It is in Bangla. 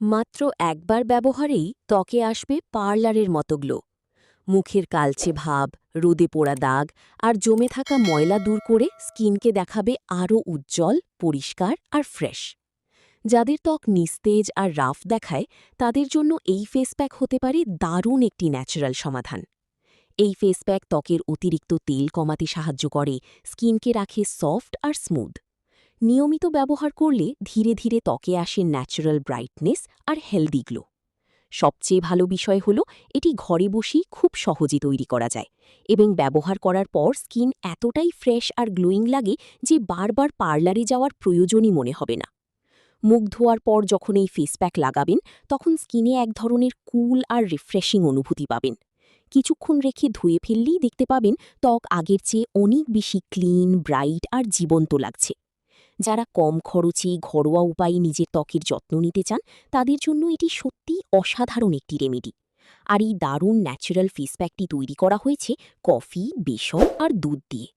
মাত্র একবার ব্যবহারেই ত্বকে আসবে পার্লারের মতো গ্লো। মুখের কালচে ভাব, রোদে পোড়া দাগ আর জমে থাকা ময়লা দূর করে স্কিনকে দেখাবে আরও উজ্জ্বল, পরিষ্কার আর ফ্রেশ। যাদের ত্বক নিস্তেজ আর রাফ দেখায়, তাদের জন্য এই ফেস প্যাক হতে পারে দারুণ একটি ন্যাচারাল সমাধান। এই ফেস প্যাক ত্বকের অতিরিক্ত তেল কমাতে সাহায্য করে, স্কিনকে রাখে সফট আর স্মুথ। নিয়মিত ব্যবহার করলে ধীরে ধীরে ত্বকে আসে ন্যাচারাল ব্রাইটনেস আর হেলদি গ্লো। সবচেয়ে ভালো বিষয় হল এটি ঘরে বসেই খুব সহজে তৈরি করা যায় এবং ব্যবহার করার পর স্কিন এতটাই ফ্রেশ আর গ্লোয়িং লাগে যে বারবার পার্লারে যাওয়ার প্রয়োজনই মনে হবে না। মুখ ধোয়ার পর যখন এই ফেস প্যাক লাগাবেন, তখন স্কিনে এক ধরনের কুল আর রিফ্রেশিং অনুভূতি পাবেন। কিছুক্ষণ রেখে ধুয়ে ফেললেই দেখতে পাবেন ত্বক আগের চেয়ে অনেক বেশি ক্লিন, ব্রাইট আর জীবন্ত লাগছে। যারা কম খরচে ঘরোয়া উপায়ে নিজের ত্বকের যত্ন নিতে চান, তাদের জন্য এটি সত্যিই অসাধারণ একটি রেমেডি। আর এই দারুণ ন্যাচারাল ফেস প্যাকটি তৈরি করা হয়েছে কফি, বেসন আর দুধ দিয়ে।